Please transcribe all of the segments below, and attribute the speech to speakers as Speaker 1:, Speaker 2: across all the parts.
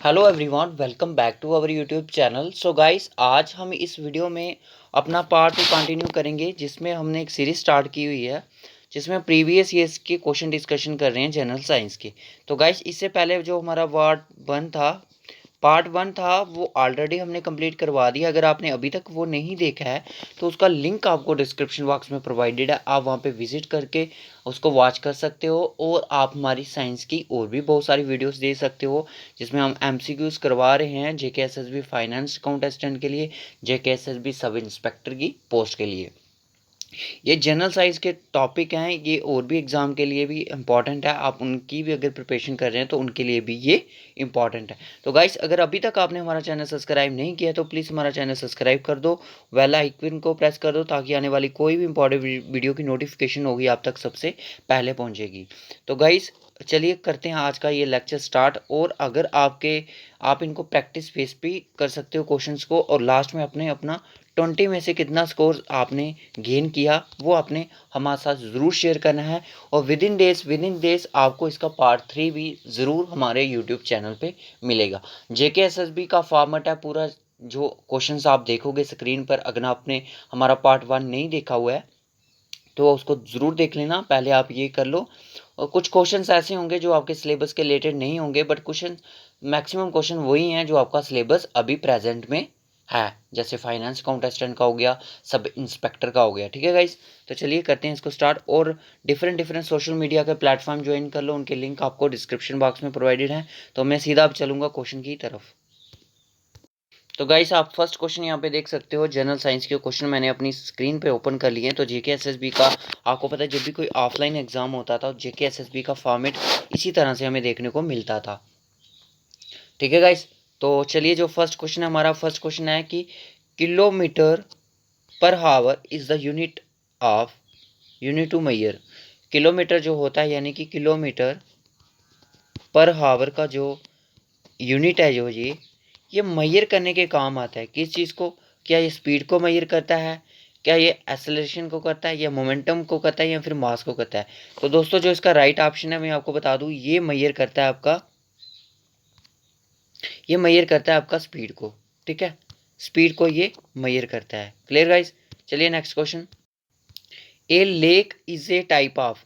Speaker 1: Hello everyone, welcome back to our YouTube channel. So guys, आज हम इस video में अपना पार्ट 2 कंटिन्यू करेंगे, जिसमें हमने एक सीरीज स्टार्ट की हुई है जिसमें प्रीवियस ईयर्स के क्वेश्चन डिस्कशन कर रहे हैं जनरल साइंस के। तो गाइस, इससे पहले जो हमारा पार्ट 1 था वो ऑलरेडी हमने कंप्लीट करवा दिया। अगर आपने अभी तक वो नहीं देखा है तो उसका लिंक आपको डिस्क्रिप्शन बॉक्स में प्रोवाइडेड है, आप वहाँ पे विजिट करके उसको वॉच कर सकते हो। और आप हमारी साइंस की और भी बहुत सारी वीडियोस देख सकते हो, जिसमें हम एमसीक्यूज़ करवा रहे हैं जेकेएसएसबी फाइनेंस अकाउंटेंट के लिए, जेकेएसएसबी सब इंस्पेक्टर की पोस्ट के लिए। ये जनरल साइंस के टॉपिक हैं, ये और भी एग्ज़ाम के लिए भी इम्पॉर्टेंट है। आप उनकी भी अगर प्रिपरेशन कर रहे हैं तो उनके लिए भी ये इम्पॉर्टेंट है। तो गाइस, अगर अभी तक आपने हमारा चैनल सब्सक्राइब नहीं किया तो प्लीज़ हमारा चैनल सब्सक्राइब कर दो, बेल आइकन को प्रेस कर दो, ताकि आने वाली कोई भी इंपॉर्टेंट वीडियो की नोटिफिकेशन होगी आप तक सबसे पहले पहुँचेगी। तो गाइस, चलिए करते हैं आज का ये लेक्चर स्टार्ट। और अगर आप इनको प्रैक्टिस बेस पे कर सकते हो क्वेश्चंस को, और लास्ट में अपने अपना 20 में से कितना स्कोर आपने गेन किया वो आपने हमारे साथ ज़रूर शेयर करना है। और विद इन डेज आपको इसका पार्ट 3 भी ज़रूर हमारे यूट्यूब चैनल पे मिलेगा। जेकेएसएसबी का फॉर्मेट है पूरा, जो क्वेश्चंस आप देखोगे स्क्रीन पर। अगर आपने हमारा पार्ट 1 नहीं देखा हुआ है तो उसको ज़रूर देख लेना, पहले आप ये कर लो। और कुछ क्वेश्चंस ऐसे होंगे जो आपके सिलेबस के रिलेटेड नहीं होंगे, बट क्वेश्चन मैक्सिमम क्वेश्चन वही हैं जो आपका सिलेबस अभी प्रेजेंट में है, जैसे फाइनेंस अकाउंटेंट का हो गया, सब इंस्पेक्टर का हो गया। ठीक है गाइस, तो चलिए करते हैं इसको स्टार्ट। और डिफरेंट डिफरेंट सोशल मीडिया के प्लेटफॉर्म ज्वाइन कर लो, उनके लिंक आपको डिस्क्रिप्शन बॉक्स में प्रोवाइडेड है। तो मैं सीधा अब चलूँगा क्वेश्चन की तरफ। तो गाइस, आप फर्स्ट क्वेश्चन यहाँ पे देख सकते हो, जनरल साइंस के क्वेश्चन मैंने अपनी स्क्रीन पे ओपन कर लिए हैं। तो जेकेएसएसबी का आपको पता है, जब भी कोई ऑफलाइन एग्जाम होता था जेकेएसएसबी का फॉर्मेट इसी तरह से हमें देखने को मिलता था। ठीक है गाइस, तो चलिए जो फर्स्ट क्वेश्चन है, हमारा फर्स्ट क्वेश्चन है कि kilometre per hour is the unit to measure. Kilometre जो होता है, यानी कि किलोमीटर पर हावर का जो यूनिट है, जो ये मैयर करने के काम आता है। किस चीज़ को? क्या ये स्पीड को मैयर करता है, क्या ये एक्सेलरेशन को करता है, या मोमेंटम को करता है, या फिर मास को करता है? तो दोस्तों, जो इसका राइट ऑप्शन है मैं आपको बता दूं, ये मैयर करता है आपका स्पीड को। ठीक है, स्पीड को ये मैयर करता है। Clear guys? चलिए next question. A lake is a type of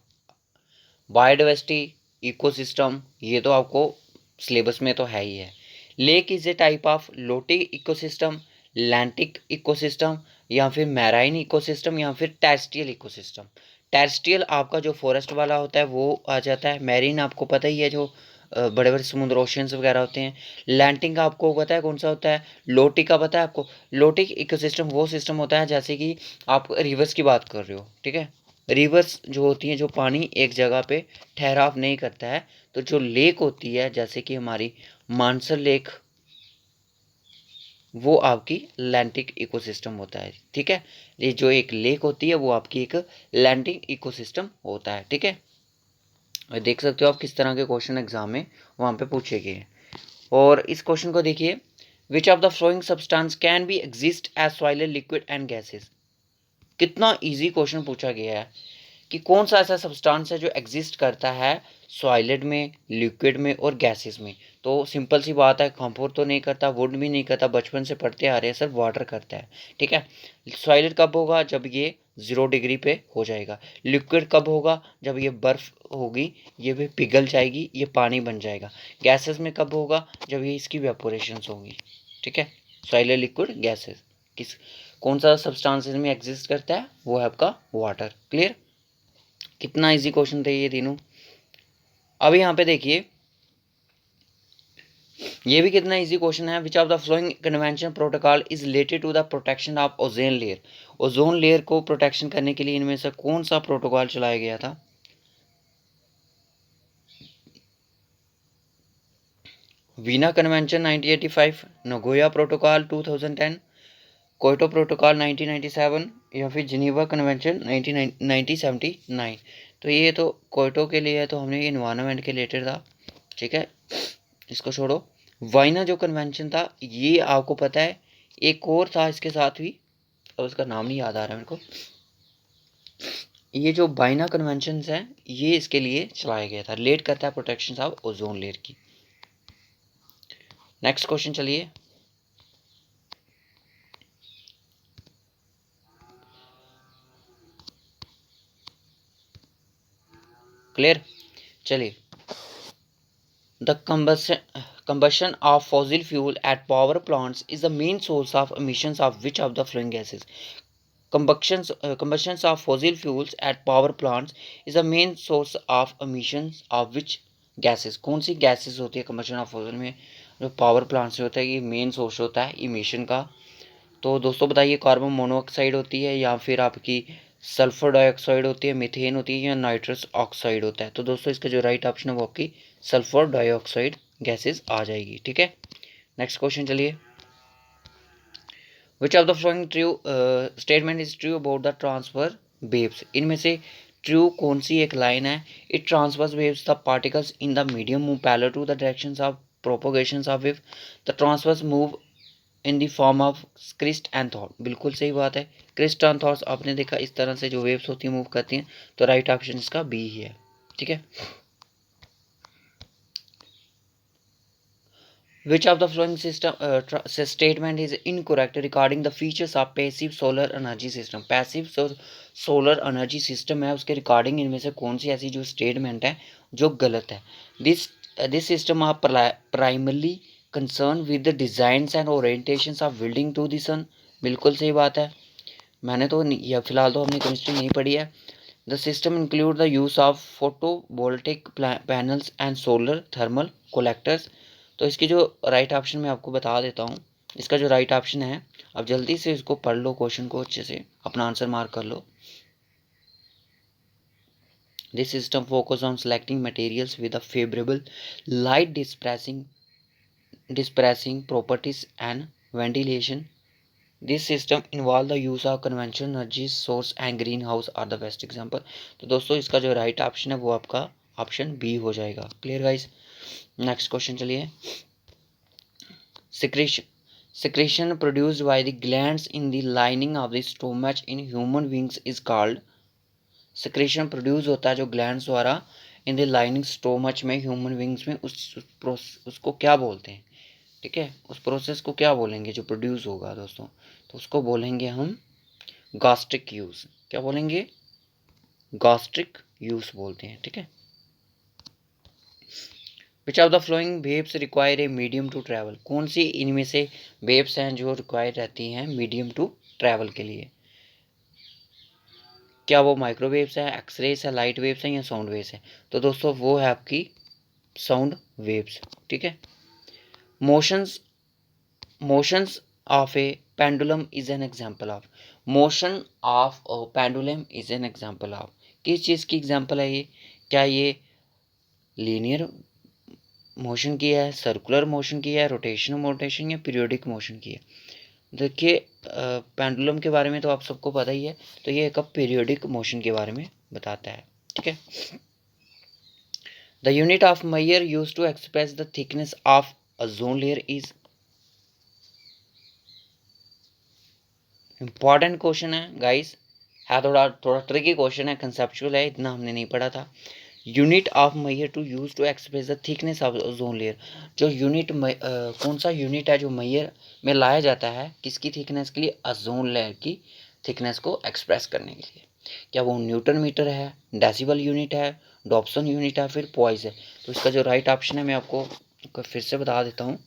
Speaker 1: biodiversity ecosystem, ये तो आपको सिलेबस में तो है ही है। Lake is a type of lotic ecosystem, lentic ecosystem, या फिर मैराइन इकोसिस्टम, या फिर टेरेस्ट्रियल इकोसिस्टम। टेरेस्ट्रियल आपका जो फॉरेस्ट वाला होता है वो आ जाता है। मैरीन आपको पता ही है, जो बड़े बड़े समुद्र ओशियंस वगैरह होते हैं। लैंटिक आपको पता है कौन सा होता है। लोटिक का पता है आपको। लोटिक इकोसिस्टम वो सिस्टम होता है जैसे कि आप रिवर्स की बात कर रहे हो। ठीक है, रिवर्स जो होती हैं, जो पानी एक जगह पे ठहराव नहीं करता है। तो जो लेक होती है, जैसे कि हमारी मानसर लेक, वो आपकी लैंटिक इकोसिस्टम होता है। ठीक है, ये जो एक लेक होती है वो आपकी एक लैंटिक इकोसिस्टम होता है। ठीक है, और देख सकते हो आप किस तरह के क्वेश्चन एग्जाम में वहाँ पे पूछे गए हैं। और इस क्वेश्चन को देखिए, which of the flowing substance can be exist as soil, liquid and gases. कितना इजी क्वेश्चन पूछा गया है कि कौन सा ऐसा सब्सटेंस है जो एग्जिस्ट करता है सॉलिड में, लिक्विड में और गैसेस में। तो सिंपल सी बात है, कंफर्ट तो नहीं करता, वुड भी नहीं करता, बचपन से पढ़ते आ रहे हैं सर, वाटर करता है। ठीक है, सॉलिड कब होगा? जब ये 0 डिग्री पे हो जाएगा। लिक्विड कब होगा? जब ये बर्फ होगी, ये भी पिघल जाएगी, ये पानी बन जाएगा। गैसेस में कब होगा? जब ये इसकी वेपोरेशन होगी। ठीक है, सॉलिड, लिक्विड, गैसेस, किस कौन सा सब्सटेंसेस में एग्जिस्ट करता है? वो है आपका वाटर। क्लियर? कितना इजी क्वेश्चन थे ये तीनों। अब यहाँ पे देखिए, ये भी कितना इजी क्वेश्चन है। Which of the flowing convention protocol is related to the protection of ozone layer. Ozone layer को प्रोटेक्शन करने के लिए इनमें से कौन सा प्रोटोकॉल चलाया गया था? Veena convention 1985, Nagoya protocol 2010, Kyoto protocol 1997, या फिर जिनीवा कन्वेंशन 1979। तो ये तो क्योटो के लिए है, तो हमने ये इन्वायरमेंट के रिलेटेड था। ठीक है, इसको छोड़ो। वाइना जो कन्वेंशन था, ये आपको पता है, एक और था इसके साथ भी, और उसका नाम नहीं याद आ रहा मेरे को। ये जो वाइना कन्वेंशन है, ये इसके लिए चलाया गया था, रिलेट करता है प्रोटेक्शन ऑफ ओजोन लेयर की। नेक्स्ट क्वेश्चन चलिए। क्लियर, चलिए। The combustion of fossil fuel at power plants is the main source of emissions of which of the following gases? Combustions of fossil fuels at power plants is the main source of emissions of which gases? कौन सी gases होती है combustion of fossil में, जो power plant से होता है, ये main source होता है इमिशन का? तो दोस्तों बताइए, कार्बन मोनोऑक्साइड होती है, या फिर आपकी सल्फर डाइऑक्साइड होती है, मीथेन होती है, या नाइट्रस ऑक्साइड होता है? तो दोस्तों इसका जो राइट ऑप्शन है वो आपकी सल्फर डाइऑक्साइड गैसेस आ जाएगी। ठीक है, नेक्स्ट क्वेश्चन चलिए। Which of the following true statement is true about the transverse waves? इनमें से ट्रू कौन सी एक लाइन है? It transverse waves the particles in the medium move parallel to the directions of propagations of wave. The transverse move in the form of crest and trough. बिल्कुल सही बात है, क्रिस्ट एंड थॉट्स आपने देखा इस तरह से जो वेव्स होती हैं मूव करती हैं, तो राइट ऑप्शन इसका बी ही है। ठीक है, which of the following system statement is incorrect regarding the features of passive solar energy system? passive solar energy system है, उसके रिगार्डिंग इनमें से कौन सी ऐसी जो स्टेटमेंट है जो गलत है? this system are primarily concerned with the designs and orientations of building to the sun। बिल्कुल सही बात है, मैंने तो या फिलहाल तो हमने केमिस्ट्री नहीं पढ़ी है। The system include the use of photovoltaic panels and solar thermal collectors. तो इसकी जो राइट ऑप्शन मैं आपको बता देता हूँ, इसका जो राइट ऑप्शन है, अब जल्दी से इसको पढ़ लो, क्वेश्चन को अच्छे से अपना आंसर मार्क कर लो। This system focus on selecting materials with a favourable light dispersing properties and ventilation। This system involve the use of conventional energy source and green house are the best example. तो दोस्तों इसका जो right option है वो आपका option B हो जाएगा। Clear guys, next question चलिए। secretion produced by the glands in the lining of the stomach in human beings is called। secretion produce होता है जो ग्लैंड्स द्वारा इन द लाइनिंग स्टोमच में ह्यूमन बींग्स में, उसको क्या बोलते हैं? ठीक है, उस प्रोसेस को क्या बोलेंगे जो प्रोड्यूस होगा दोस्तों? तो उसको बोलेंगे हम गास्ट्रिक यूज। क्या बोलेंगे? गास्ट्रिक यूज बोलते हैं। ठीक है, which of the following waves require a medium to travel? कौन सी इनमें से वेव्स हैं जो रिक्वायर रहती हैं मीडियम टू ट्रैवल के लिए? क्या वो माइक्रोवेव्स हैं, एक्सरेज है, लाइट वेव्स हैं, या साउंड वेव्स हैं? तो दोस्तों वो है आपकी साउंड वेव्स। ठीक है, motions motions of A pendulum is an example of. Motion of pendulum is an example of, किस चीज़ की एग्जाम्पल है ये? क्या ये लीनियर मोशन की है, सर्कुलर मोशन की है, रोटेशन या पीरियोडिक मोशन की है? देखिए पेंडुलम के बारे में तो आप सबको पता ही है, तो ये एक पीरियोडिक मोशन के बारे में बताता है। ठीक है, the unit of measure used to express the thickness of ozone layer is. Important question है गाइस, है थोड़ा ट्रिकी क्वेश्चन है, कंसेप्चुअल है, इतना हमने नहीं पढ़ा था। Unit of measure to use to express the thickness of ozone layer. जो यूनिट कौन सा यूनिट है जो मेजर में लाया जाता है किसकी थिकनेस के लिए? ओजोन लेयर की थिकनेस को एक्सप्रेस करने के लिए। क्या वो न्यूटन मीटर है, डेसिबल यूनिट है, डॉप्सन यूनिट है, फिर पॉइस है? तो इसका जो राइट ऑप्शन है मैं आपको फिर से बता देता हूँ,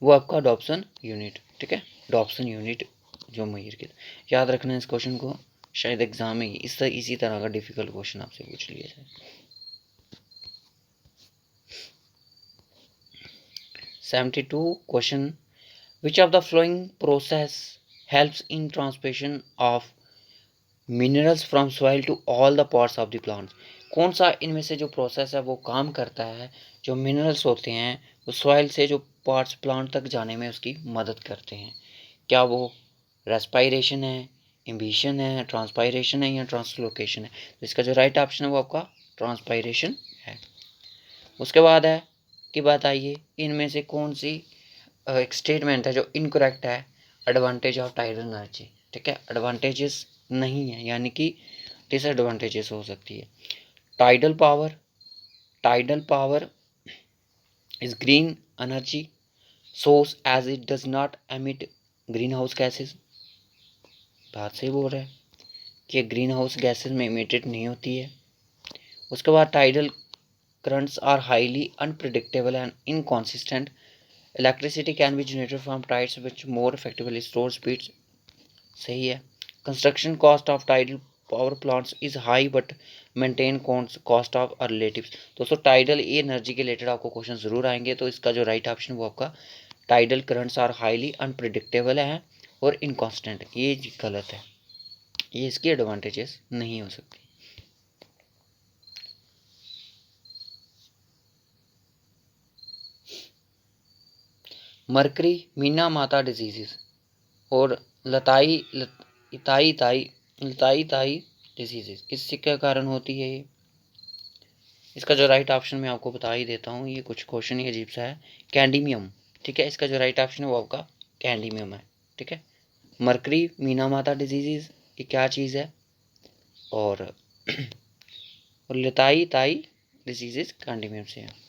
Speaker 1: वो आपका डॉप्सन यूनिट। ठीक है, डॉप्सन यूनिट जो मेजर के, याद रखना है इस क्वेश्चन को, शायद एग्जाम में इसी तरह का डिफिकल्ट क्वेश्चन आपसे पूछ लिया जाए। 72 question, which of the following process helps in transportation of minerals from soil to all the parts of the plant? कौन सा इनमें से जो प्रोसेस है वो काम करता है जो मिनरल्स होते हैं वो सॉइल से जो पार्ट्स प्लांट तक जाने में उसकी मदद करते हैं? क्या वो रेस्पायरेशन है, इम्बिशन है, ट्रांसपायरेशन है, या ट्रांसलोकेशन है? तो इसका जो राइट ऑप्शन है वो आपका ट्रांसपायरेशन है। उसके बाद है कि बात आइए, इनमें से कौन सी एक स्टेटमेंट है जो इनकरेक्ट है? Advantage of tidal energy. ठीक है, एडवांटेजेस नहीं है, यानी कि डिसएडवांटेजेस हो सकती है। Tidal power is green energy source as it does not emit green house gases. बात सही बोल रहे हैं कि ग्रीन हाउस गैसेज में इमिटेड नहीं होती है। उसके बाद tidal currents are highly unpredictable and inconsistent. Electricity can be generated from tides which more effectively store speeds. सही है। Construction cost of tidal power plants is high but maintain cost of are relative. दोस्तों tidal energy के related आपको question जरूर आएंगे, तो इसका जो राइट ऑप्शन वो आपका tidal currents are highly unpredictable है और इनकॉन्स्टेंट, ये गलत है, ये इसकी एडवांटेजेस नहीं हो सकती। मरकरी मीना माता डिजीजेस और लताई ताई डिजीजेस किससे क्या कारण होती है ये? इसका जो राइट ऑप्शन मैं आपको बता ही देता हूँ, ये कुछ क्वेश्चन ही अजीब सा है। कैंडीमियम, ठीक है, इसका जो राइट ऑप्शन है वो आपका कैंडीमियम है, ठीक है। मरकरी मीना माता डिजीजेस ये क्या चीज़ है, और लताई ताई डिजीजेस कैंडीमियम से है।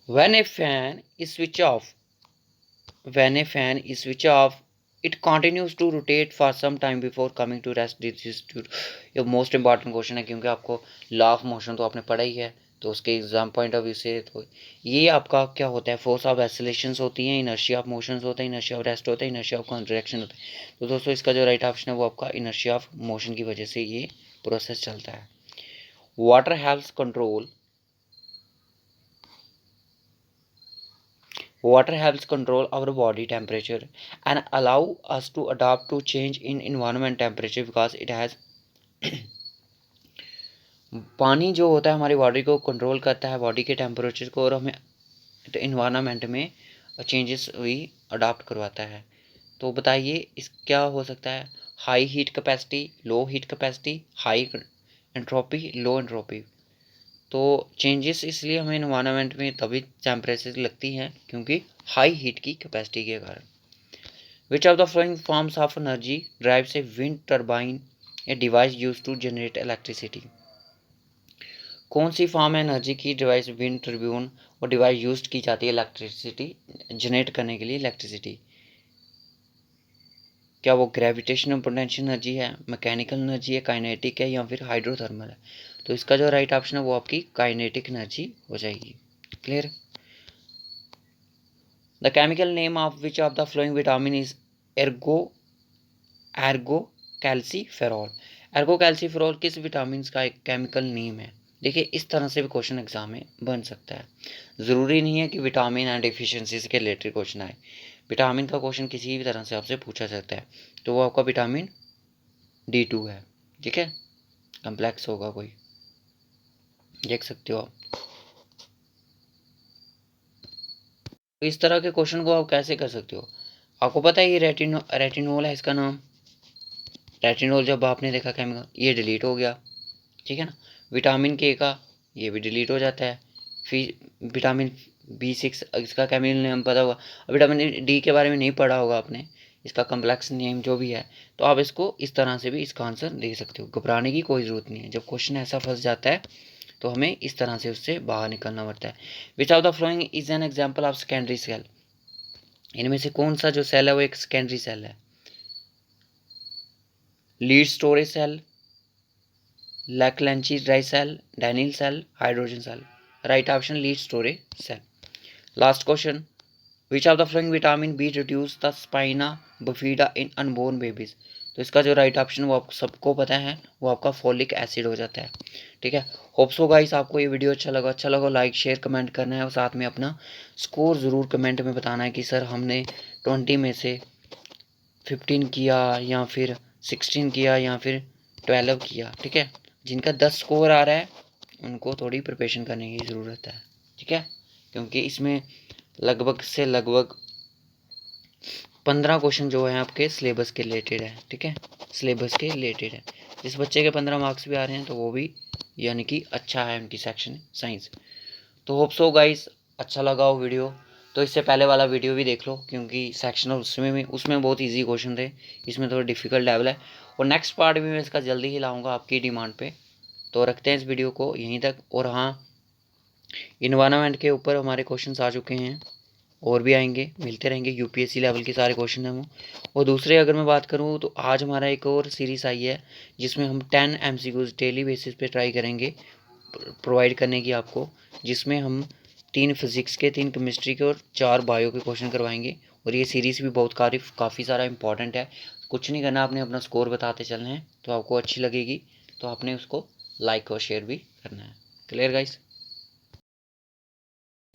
Speaker 1: When a fan is switched off, it continues to rotate for some time before coming to rest. This is ये मोस्ट इंपॉर्टेंट क्वेश्चन है, क्योंकि आपको लॉ ऑफ मोशन तो आपने पढ़ा ही है, तो उसके एग्जाम पॉइंट ऑफ व्यू से तो ये आपका क्या होता है, फोर्स ऑफ एसिलेशंस होती हैं, इनर्शिया ऑफ मोशंस होता है, इनर्शिया ऑफ रेस्ट होता है, इनर्शिया ऑफ कॉन्ट्रैक्शन होता है। तो दोस्तों इसका जो राइट ऑप्शन है वो आपका इनर्शिया ऑफ मोशन की वजह से ये प्रोसेस चलता है। Water helps control Water helps control our body temperature and allow us to adapt to change in environment temperature because it has पानी जो होता है हमारी बॉडी को कंट्रोल करता है, बॉडी के टेम्परेचर को, और हमें इन्वायरमेंट में चेंजेस भी अडाप्ट करवाता है। तो बताइए इस क्या हो सकता है, high heat capacity, low heat capacity, high entropy, low entropy. तो चेंजेस इसलिए हमें इन्वायरमेंट में तभी टेम्परेचर लगती हैं क्योंकि हाई हीट की कैपेसिटी के कारण। Which of the following forms of energy drives a wind turbine a device use to generate electricity. कौन सी फॉर्म है एनर्जी की डिवाइस विंड टर्बाइन और डिवाइस यूज की जाती है इलेक्ट्रिसिटी जनरेट करने के लिए इलेक्ट्रिसिटी? क्या वो ग्रेविटेशनल पोटेंशियल एनर्जी है, मैकेनिकल एनर्जी है, काइनेटिक है, या फिर हाइड्रोथर्मल है? तो इसका जो राइट ऑप्शन है वो आपकी काइनेटिक एनर्जी हो जाएगी। Clear? The chemical name of which of the following vitamin is Ergo calciferol. Ergo calciferol किस विटामिन का एक केमिकल नेम है? देखिए इस तरह से भी क्वेश्चन एग्जाम में बन सकता है, ज़रूरी नहीं है कि विटामिन एंड डिफिशियंसीज के रिलेटेड क्वेश्चन आए। विटामिन का क्वेश्चन किसी भी तरह से आपसे पूछा सकता है, तो वो आपका विटामिन D2 है, ठीक है, कम्प्लेक्स होगा कोई, देख सकते हो आप। तो इस तरह के क्वेश्चन को आप कैसे कर सकते हो? आपको पता है ये रेटिनोल है इसका नाम। रेटिनोल जब आपने देखा केमिकल, ये डिलीट हो गया, ठीक है ना। विटामिन के का ये भी डिलीट हो जाता है। फिर विटामिन B6 इसका केमिकल नेम पता होगा। विटामिन D के बारे में नहीं पढ़ा होगा आपने, इसका कम्प्लेक्स नेम जो भी है, तो आप इसको इस तरह से भी इसका आंसर दे सकते हो। घबराने की कोई ज़रूरत नहीं है, जब क्वेश्चन ऐसा फंस जाता है तो हमें इस तरह से उससे बाहर निकलना पड़ता है। Which of the following is an example of secondary cell. इनमें से कौन सा जो सेल है वो एक सेकेंडरी सेल है? Lead storage cell, Leclanche dry cell, Daniell cell, hydrogen cell. Right option lead storage cell. Last question, which of the following vitamin B reduce the spina bifida in unborn babies. तो इसका जो right option वो आप सबको पता है, वो आपका फॉलिक एसिड हो जाता है, ठीक है। होप सो गाइस आपको ये वीडियो अच्छा लगा लाइक शेयर कमेंट करना है, और साथ में अपना स्कोर ज़रूर कमेंट में बताना है कि सर हमने 20 में से 15 किया या फिर 16 किया या फिर 12 किया, ठीक है। जिनका 10 स्कोर आ रहा है उनको थोड़ी प्रिपरेशन करने की ज़रूरत है, ठीक है, क्योंकि इसमें लगभग से लगभग 15 क्वेश्चन जो है आपके सिलेबस के रिलेटेड है, ठीक है, सिलेबस के रिलेटेड है। जिस बच्चे के 15 मार्क्स भी आ रहे हैं तो वो भी यानी कि अच्छा है उनकी सेक्शन साइंस। तो होप सो गाइस अच्छा लगा हो वीडियो, तो इससे पहले वाला वीडियो भी देख लो, क्योंकि सेक्शन उसमें बहुत इजी क्वेश्चन थे, इसमें थोड़ा डिफिकल्ट लेवल है। और नेक्स्ट पार्ट भी मैं इसका जल्दी ही लाऊंगा आपकी डिमांड पे। तो रखते हैं इस वीडियो को यहीं तक। और हाँ, इन्वायरमेंट के ऊपर हमारे क्वेश्चन आ चुके हैं और भी आएंगे, मिलते रहेंगे। यूपीएससी लेवल के सारे क्वेश्चन हैं वो। और दूसरे अगर मैं बात करूँ तो आज हमारा एक और सीरीज़ आई है जिसमें हम 10 एमसीक्यूज डेली बेसिस पे ट्राई करेंगे प्रोवाइड करने की आपको, जिसमें हम 3 फिजिक्स के, 3 केमिस्ट्री के और 4 बायो के क्वेश्चन करवाएंगे। और ये सीरीज़ भी बहुत काफ़ी सारा इंपॉर्टेंट है। कुछ नहीं करना, आपने अपना स्कोर बताते चलना है, तो आपको अच्छी लगेगी। तो आपने उसको लाइक और शेयर भी करना है। Clear guys?